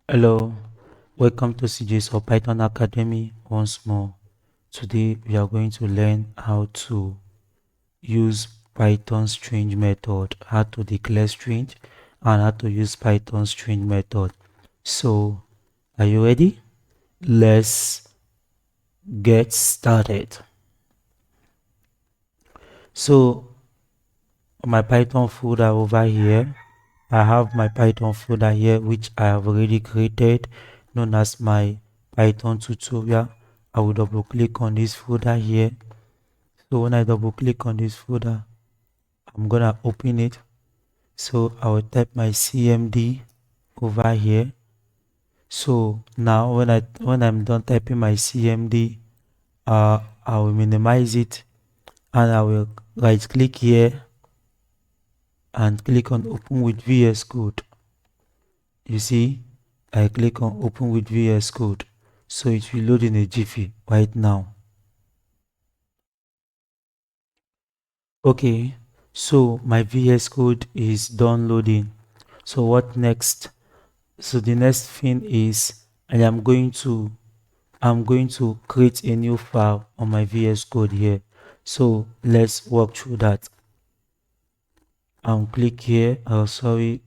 Hello, welcome to Cjsoft Python Academy once more. Today we are going to learn how to use Python string method, how to declare string and how to use Python string method. So, are you ready? Let's get started. So, my Python folder over here, I have my Python folder here which I have already created, known as my Python tutorial. I will double click on this folder here. So when I double click on this folder, I'm gonna open it. So I will type my cmd over here. So now when I'm done typing my cmd, I will minimize it and I will right click here and click on open with VS Code. You see, I click on open with VS Code, so it will load in a jiffy right now. Okay, so my VS Code is downloading. So what next? So the next thing is I'm going to create a new file on my VS Code here. So let's walk through that. Click here,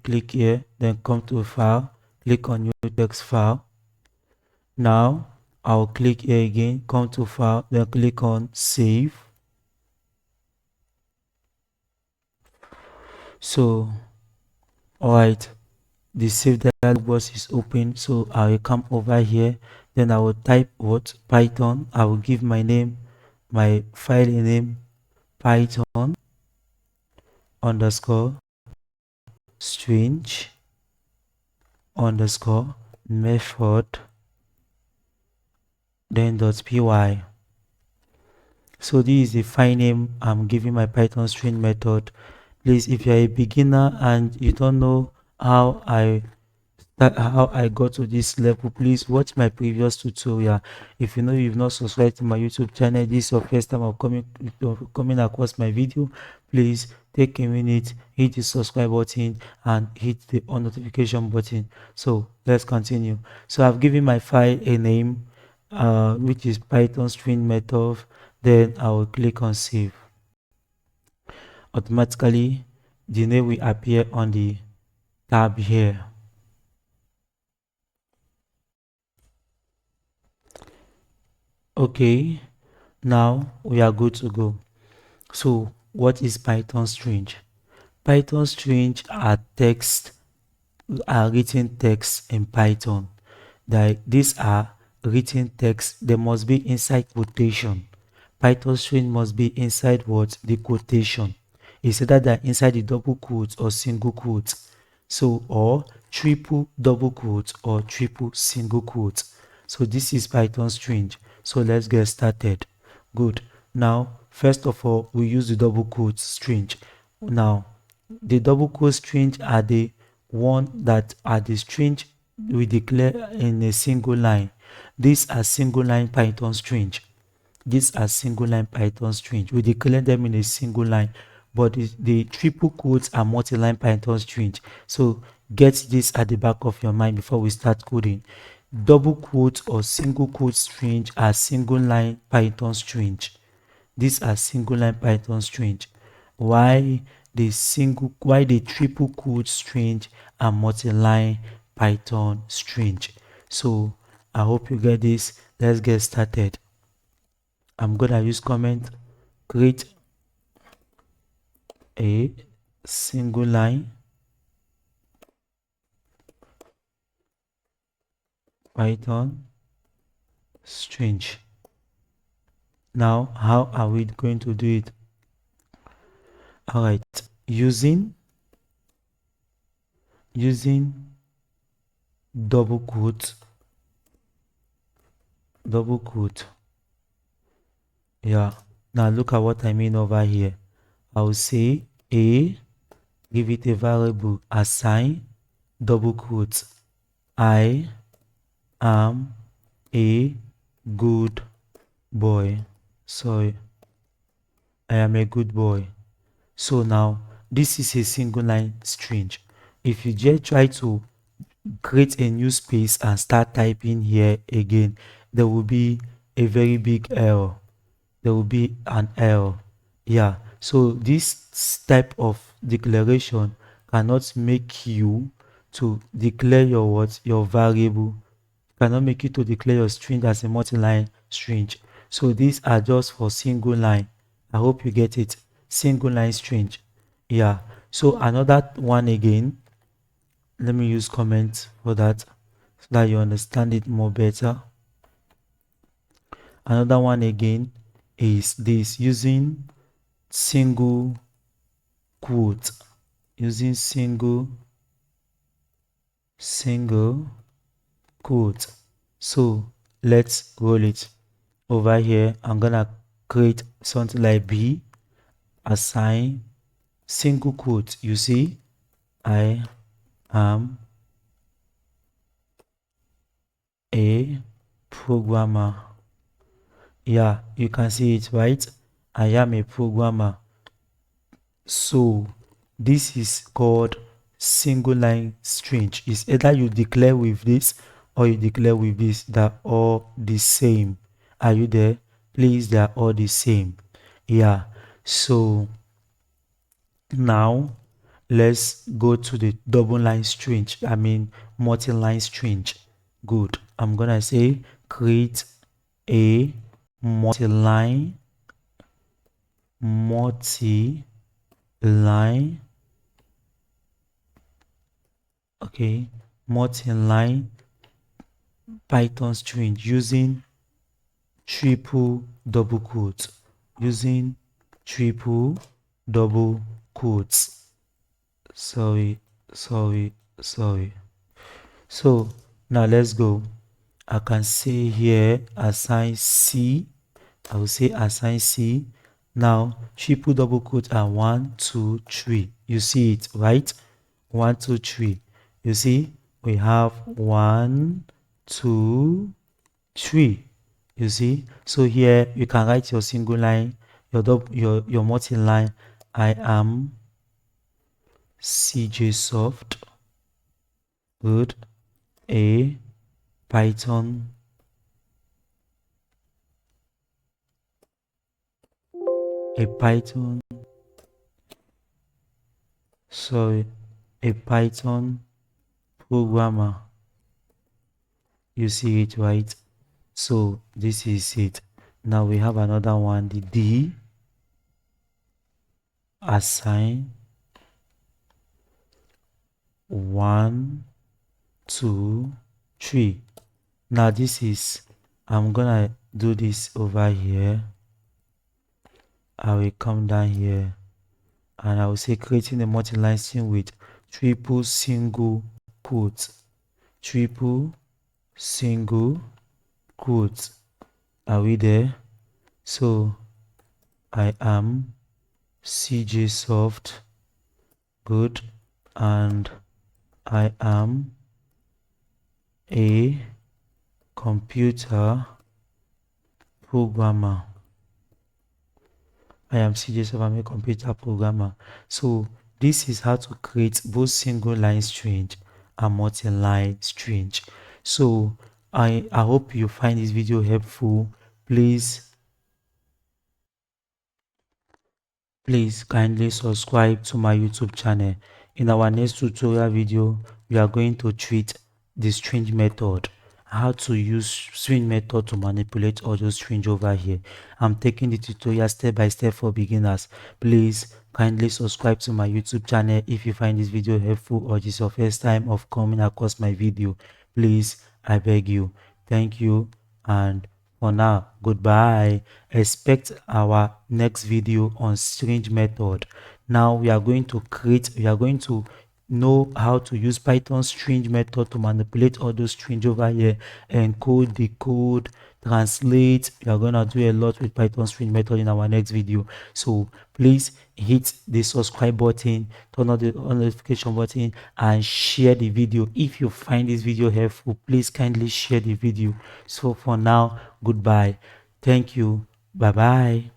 click here, then come to file, click on new text file. Now I'll click here again, come to file, then click on save. So alright, the save dialog box is open. So I will come over here, then I will type what Python. I will give my name, my file name, Python underscore string underscore method, then .py. So this is the file name I'm giving my Python string method. Please, if you're a beginner and you don't know how I got to this level, please watch my previous tutorial. If you know you've not subscribed to my YouTube channel, this is your first time of coming across my video, please take a minute, hit the subscribe button and hit the on notification button. So let's continue. So I've given my file a name, which is Python string method. Then I will click on save. Automatically the name will appear on the tab here. Okay, now we are good to go. So what is Python string? Python string are written text in Python. These are written text. They must be inside quotation. Python string must be inside what? The quotation. It's either they're inside the double quotes or single quotes. So, or triple double quotes or triple single quotes. So this is Python string. So let's get started. Good. Now, first of all, we use the double quotes string. Now, the double quote string are the one that are the string we declare in a single line. These are single line Python string. These are single line Python string. We declare them in a single line, but the triple quotes are multi-line Python string. So get this at the back of your mind before we start coding. Double quotes or single quote string are single line Python string. These are single line Python string. Why the triple quote string are multi-line Python string. So I hope you get this. Let's get started. I'm gonna use comment, create a single line Python string. Now, how are we going to do it? All right, using double quote. Yeah, now look at what I mean over here. I will say a, give it a variable, assign double quotes, I am a good boy. Sorry, I am a good boy. So now this is a single line string. If you just try to create a new space and start typing here again, there will be a very big error. There will be an error. Yeah, so this type of declaration cannot make you to declare your what, your variable, cannot make you to declare your string as a multi-line string. So these are just for single line. I hope you get it. Single line string. Yeah, so another one again, let me use comments for that so that you understand it more better. Another one again is this, using single quote, using single quote. So let's roll it. Over here I'm gonna create something like B, assign single quote. You see, I am a programmer. Yeah, you can see it, right? I am a programmer. So this is called single line string. It's either you declare with this or you declare with this. They're all the same. Are you there? Please, they're all the same. Yeah, so now let's go to the double line string, I mean multi-line string. Good. I'm gonna say create a multi-line okay, multi-line Python string using triple double quotes, using triple double quotes. Sorry. So now let's go. I can say here assign C. I will say assign C. Now triple double quote are 1 2 3. You see it, right? 1 2 3. You see we have 1 2 3. You see, so here you can write your single line, your multi-line. I am Cjsoft. Good. A Python a Python sorry a Python programmer. You see it, right? So this is it. Now we have another one, the D, assign 1 2 3. Now this is, I'm gonna do this over here. I will come down here and I will say creating a multi-line string with triple single quotes. Triple single quotes. Are we there? So I am Cjsoft. Good. And I am a computer programmer. I am Cjsoft. I'm a computer programmer. So this is how to create both single line string and multi-line string. So I hope you find this video helpful. Please kindly subscribe to my YouTube channel. In our next tutorial video, we are going to treat the string method, how to use string method to manipulate all those strings over here. I'm taking the tutorial step by step for beginners. Please kindly subscribe to my YouTube channel if you find this video helpful or this is your first time of coming across my video. Please, I beg you. Thank you, and for now, goodbye. Expect our next video on string method. Now we are going to know how to use Python string method to manipulate all those strings over here, encode, decode, translate. We are gonna do a lot with Python string method in our next video. So please hit the subscribe button, turn on the notification button, and share the video. If you find this video helpful, please kindly share the video. So for now, goodbye. Thank you. Bye bye.